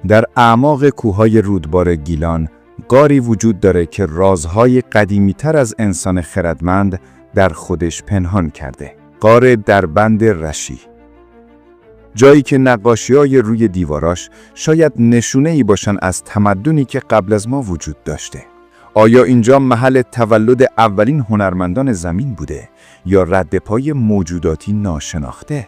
در اعماق کوههای رودبار گیلان غاری وجود داره که رازهای قدیمی‌تر از انسان خردمند در خودش پنهان کرده. غار دربند رشی، جایی که نقاشی‌های روی دیواراش شاید نشونه‌ای باشن از تمدنی که قبل از ما وجود داشته. آیا اینجا محل تولد اولین هنرمندان زمین بوده یا ردپای موجوداتی ناشناخته؟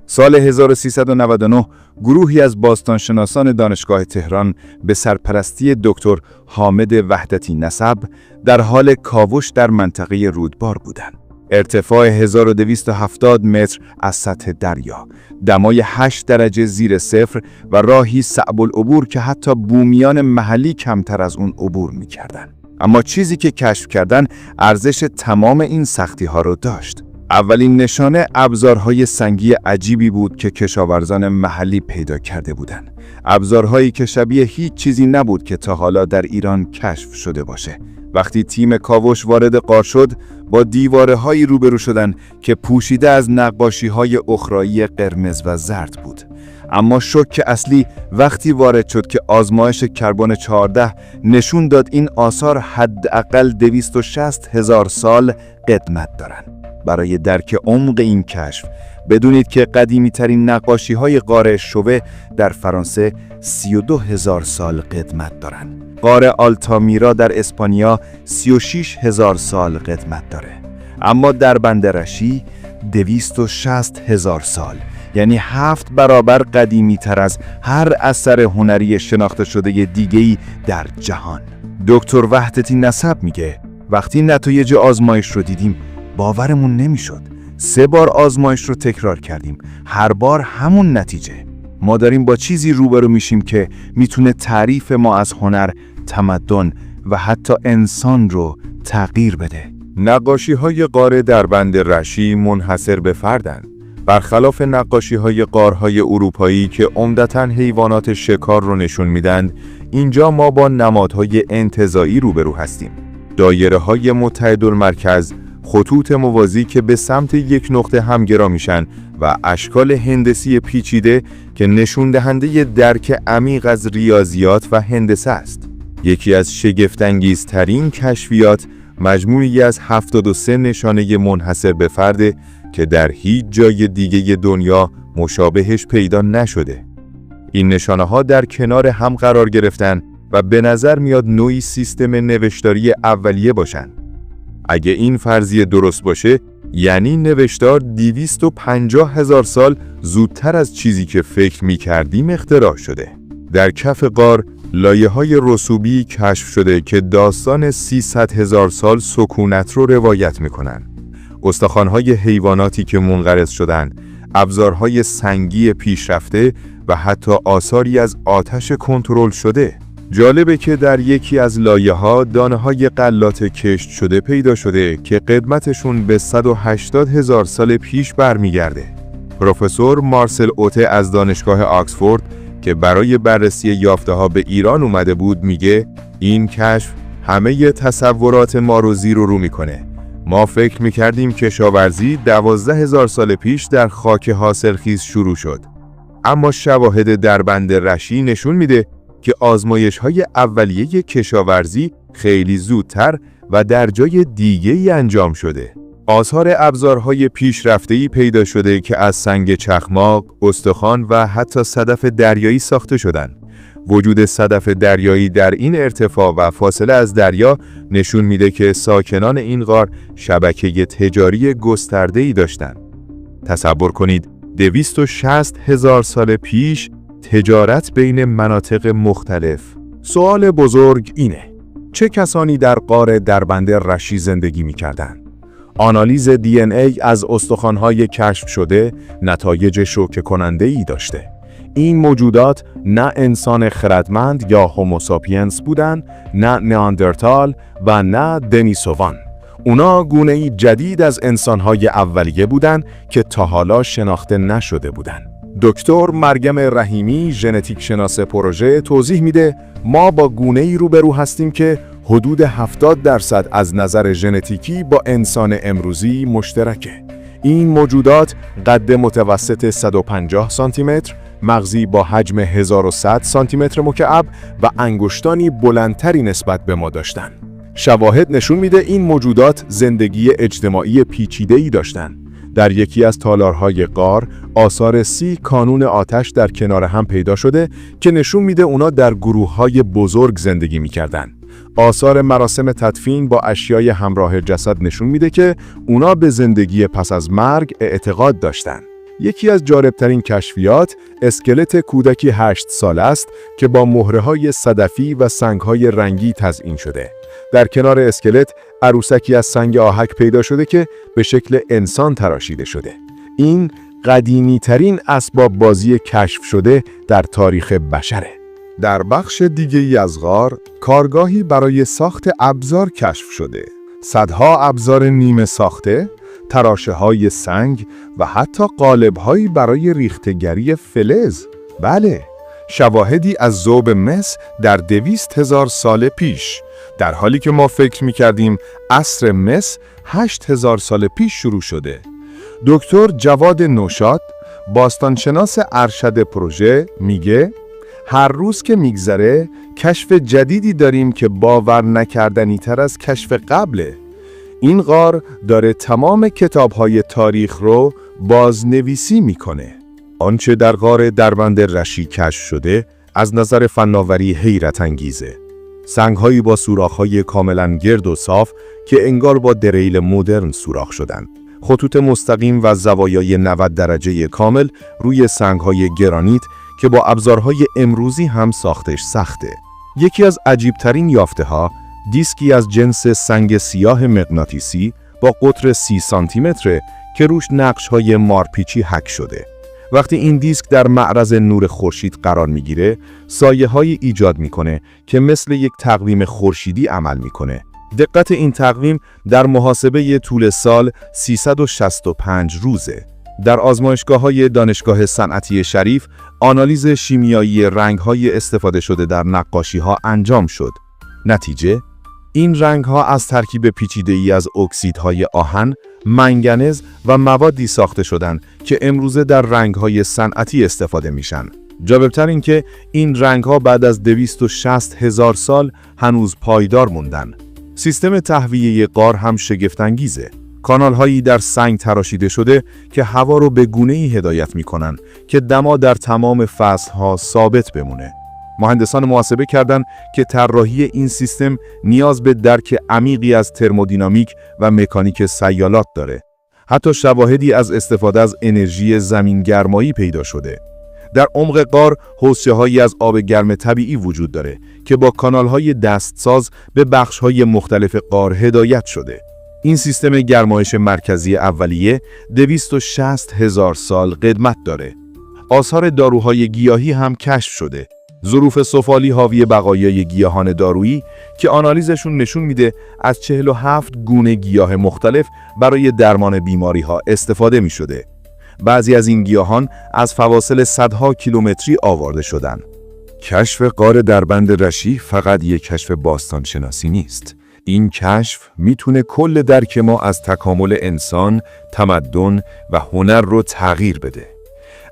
سال 1399 گروهی از باستانشناسان دانشگاه تهران به سرپرستی دکتر حامد وحدتی نسب در حال کاوش در منطقه رودبار بودند. ارتفاع 1270 متر از سطح دریا، دمای 8 درجه زیر صفر و راهی صعب العبور که حتی بومیان محلی کمتر از اون عبور می‌کردن. اما چیزی که کشف کردن ارزش تمام این سختی‌ها رو داشت. اولین نشانه ابزارهای سنگی عجیبی بود که کشاورزان محلی پیدا کرده بودند. ابزارهایی که شبیه هیچ چیزی نبود که تا حالا در ایران کشف شده باشه. وقتی تیم کاوش وارد غار شد، با دیواره‌هایی روبرو شدند که پوشیده از نقاشی‌های اخرایی قرمز و زرد بود. اما شوک اصلی وقتی وارد شد که آزمایش کربن 14 نشون داد این آثار حداقل 260,000 سال قدمت دارند. برای درک عمق این کشف بدونید که قدیمی‌ترین نقاشی‌های غار شوه در فرانسه 32,000 سال قدمت دارند. غار آلتامیرا در اسپانیا 36,000 سال قدمت داره. اما دربند رشی 260,000 سال، یعنی 7 برابر قدیمی‌تر از هر اثر هنری شناخته شده دیگه‌ای در جهان. دکتر وحدتی نسب میگه وقتی نتایج آزمایش رو دیدیم باورمون نمیشد. 3 بار آزمایش رو تکرار کردیم، هر بار همون نتیجه. ما داریم با چیزی روبرو میشیم که میتونه تعریف ما از هنر، تمدن و حتی انسان رو تغییر بده. نقاشی‌های غار دربند رشی منحصر به فردند. برخلاف نقاشی‌های غارهای اروپایی که عمدتاً حیوانات شکار رو نشون میدن، اینجا ما با نمادهای انتزاعی روبرو هستیم. دایره‌های متحدالمرکز، خطوط موازی که به سمت یک نقطه همگرا میشن و اشکال هندسی پیچیده که نشون دهنده درک عمیق از ریاضیات و هندسه است. یکی از شگفت‌انگیزترین کشفیات مجموعی از 73 نشانه منحصر به فرد که در هیچ جای دیگه دنیا مشابهش پیدا نشده. این نشانه‌ها در کنار هم قرار گرفتن و به نظر میاد نوعی سیستم نوشتاری اولیه باشن. اگه این فرضیه درست باشه، یعنی نوشتار 250,000 سال زودتر از چیزی که فکر می‌کردیم اختراع شده. در کف غار لایه‌های رسوبی کشف شده که داستان 300,000 سال سکونت رو روایت می‌کنن. استخوان‌های حیواناتی که منقرض شدن، ابزارهای سنگی پیشرفته و حتی آثاری از آتش کنترل شده. جالبه که در یکی از لایه‌ها دانه‌های غلات کشت شده پیدا شده که قدمتشون به 180,000 سال پیش برمیگرده. پروفسور مارسل اوته از دانشگاه آکسفورد که برای بررسی یافته‌ها به ایران اومده بود میگه این کشف همه تصورات ما رو زیر و رو میکنه. ما فکر میکردیم کشاورزی 12,000 سال پیش در خاک حاصلخیز شروع شد. اما شواهد دربند رشی نشون میده که آزمایش‌های اولیه کشاورزی خیلی زودتر و در جای دیگه‌ای انجام شده. آثار ابزارهای پیشرفته‌ای پیدا شده که از سنگ چخماق، استخوان و حتی صدف دریایی ساخته شدند. وجود صدف دریایی در این ارتفاع و فاصله از دریا نشون میده که ساکنان این غار شبکه تجاری گسترده‌ای داشتند. تصور کنید 260,000 سال پیش تجارت بین مناطق مختلف. سوال بزرگ اینه: چه کسانی در غار دربند رشی زندگی می‌کردند؟ آنالیز DNA از استخوان‌های کشف شده نتایج شوکه کننده‌ای داشته. این موجودات نه انسان خردمند یا هوموساپینس بودند، نه نیاندرتال و نه دنیسووان. اونا گونه‌ای جدید از انسان‌های اولیه بودند که تا حالا شناخته نشده بودند. دکتر مریم رحیمی، ژنتیک شناس پروژه، توضیح میده ما با گونه‌ای روبرو هستیم که حدود 70% از نظر ژنتیکی با انسان امروزی مشترکه. این موجودات قد متوسط 150 سانتی متر، مغزی با حجم 1100 سانتی متر مکعب و انگشتانی بلندتری نسبت به ما داشتن. شواهد نشون میده این موجودات زندگی اجتماعی پیچیده‌ای داشتن. در یکی از تالارهای غار آثار 30 کانون آتش در کنار هم پیدا شده که نشون میده اونا در گروه‌های بزرگ زندگی میکردن. آثار مراسم تدفین با اشیای همراه جسد نشون میده که اونا به زندگی پس از مرگ اعتقاد داشتن. یکی از جالبترین کشفیات اسکلت کودکی 8 ساله است که با مهره‌های صدفی و سنگ‌های رنگی تزیین شده. در کنار اسکلت عروسکی از سنگ آهک پیدا شده که به شکل انسان تراشیده شده. این قدیمی‌ترین اسباب بازی کشف شده در تاریخ بشره. در بخش دیگه‌ای از غار کارگاهی برای ساخت ابزار کشف شده. صدها ابزار نیمه ساخته، تراشه‌های سنگ و حتی قالب‌هایی برای ریختگری فلز. بله، شواهدی از ذوب مس در 200,000 سال پیش، در حالی که ما فکر می‌کردیم عصر مس 8,000 سال پیش شروع شده. دکتر جواد نوشاد، باستانشناس ارشد پروژه، میگه هر روز که میگذره کشف جدیدی داریم که باور نکردنی تر از کشف قبله. این غار داره تمام کتاب‌های تاریخ رو بازنویسی میکنه. آنچه در غار دربند رشی کشف شده از نظر فناوری حیرت انگیزه. سنگ‌هایی با سوراخ‌های کاملاً گرد و صاف که انگار با دریل مدرن سوراخ شدن. خطوط مستقیم و زوایای 90 درجه کامل روی سنگ‌های گرانیت که با ابزارهای امروزی هم ساختش سخته. یکی از عجیبترین یافته‌ها دیسکی از جنس سنگ سیاه مغناطیسی با قطر 30 سانتی متره که روش نقش‌های مارپیچی حک شده. وقتی این دیسک در معرض نور خورشید قرار میگیره، سایه‌هایی ایجاد میکنه که مثل یک تقویم خورشیدی عمل میکنه. دقت این تقویم در محاسبه طول سال 365 روزه. در آزمایشگاه‌های دانشگاه صنعتی شریف، آنالیز شیمیایی رنگ‌های استفاده شده در نقاشی‌ها انجام شد. نتیجه، این رنگ‌ها از ترکیب پیچیده‌ای از اکسیدهای آهن، منگنز و موادی ساخته شدند که امروزه در رنگ‌های صنعتی استفاده میشن. جالب‌تر این که این رنگ‌ها بعد از 260,000 سال هنوز پایدار موندن. سیستم تهویه غار هم شگفت‌انگیزه. کانال‌هایی در سنگ تراشیده شده که هوا رو به گونه‌ای هدایت می‌کنن که دما در تمام فصل‌ها ثابت بمونه. مهندسان محاسبه کردند که طراحی این سیستم نیاز به درک عمیقی از ترمودینامیک و مکانیک سیالات داره. حتی شواهدی از استفاده از انرژی زمینگرمایی پیدا شده. در عمق غار حوضچه‌هایی از آب گرم طبیعی وجود داره که با کانال‌های دستساز به بخش‌های مختلف غار هدایت شده. این سیستم گرمایش مرکزی اولیه 260,000 سال قدمت داره. آثار داروهای گیاهی هم کشف شده. ظروف سفالی حاوی بقایای گیاهان دارویی که آنالیزشون نشون میده از 47 گونه گیاه مختلف برای درمان بیماری‌ها استفاده می‌شده. بعضی از این گیاهان از فواصل صدها کیلومتری آورده شدن. کشف غار دربند رشی فقط یک کشف باستانشناسی نیست. این کشف میتونه کل درک ما از تکامل انسان، تمدن و هنر رو تغییر بده.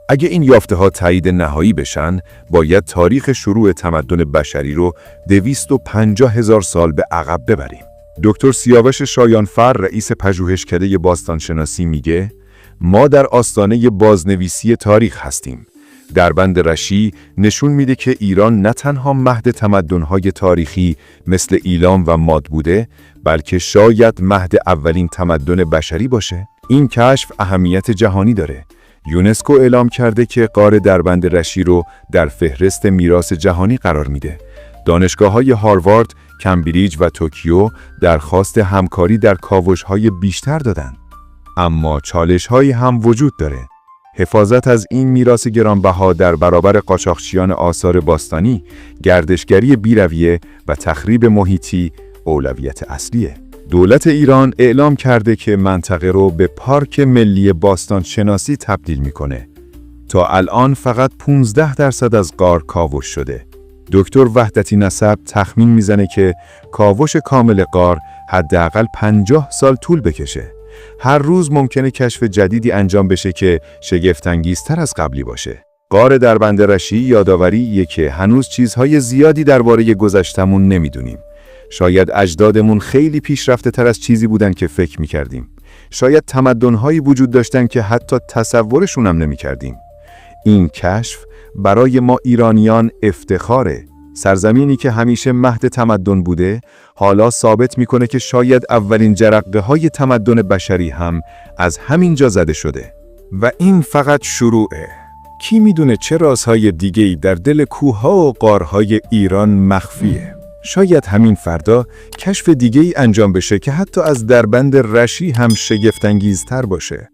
اگه این یافته‌ها تایید نهایی بشن، باید تاریخ شروع تمدن بشری رو 250,000 سال به عقب ببریم. دکتر سیاوش شایانفر، رئیس پژوهشکده باستانشناسی میگه ما در آستانه بازنویسی تاریخ هستیم. دربند رشی نشون میده که ایران نه تنها مهد تمدن‌های تاریخی مثل ایلام و ماد بوده، بلکه شاید مهد اولین تمدن بشری باشه. این کشف اهمیت جهانی داره. یونسکو اعلام کرده که غار دربند رشی رو در فهرست میراث جهانی قرار میده. دانشگاه‌های هاروارد، کمبریج و توکیو درخواست همکاری در کاوش‌های بیشتر دادن. اما چالش‌هایی هم وجود داره. حفاظت از این میراث گرانبها در برابر قاچاقچیان آثار باستانی، گردشگری بی‌رویه و تخریب محیطی اولویت اصلیه. دولت ایران اعلام کرده که منطقه رو به پارک ملی باستان شناسی تبدیل میکنه. تا الان فقط 15% از غار کاوش شده. دکتر وحدتی نسب تخمین میزنه که کاوش کامل غار حداقل 50 سال طول بکشه. هر روز ممکنه کشف جدیدی انجام بشه که شگفت‌انگیزتر از قبلی باشه. غار دربند رشی یادآوریه که هنوز چیزهای زیادی درباره گذشتمون نمیدونیم. شاید اجدادمون خیلی پیشرفته تر از چیزی بودن که فکر میکردیم. شاید تمدن‌هایی وجود داشتن که حتی تصورشون هم نمیکردیم. این کشف برای ما ایرانیان افتخاره. سرزمینی که همیشه مهد تمدن بوده، حالا ثابت میکنه که شاید اولین جرقه‌های تمدن بشری هم از همین جا زده شده. و این فقط شروعه. کی میدونه چه رازهای دیگه‌ای در دل کوه‌ها و غارهای ایران مخفیه؟ شاید همین فردا کشف دیگه‌ای انجام بشه که حتی از دربند رشی هم شگفت‌انگیزتر باشه.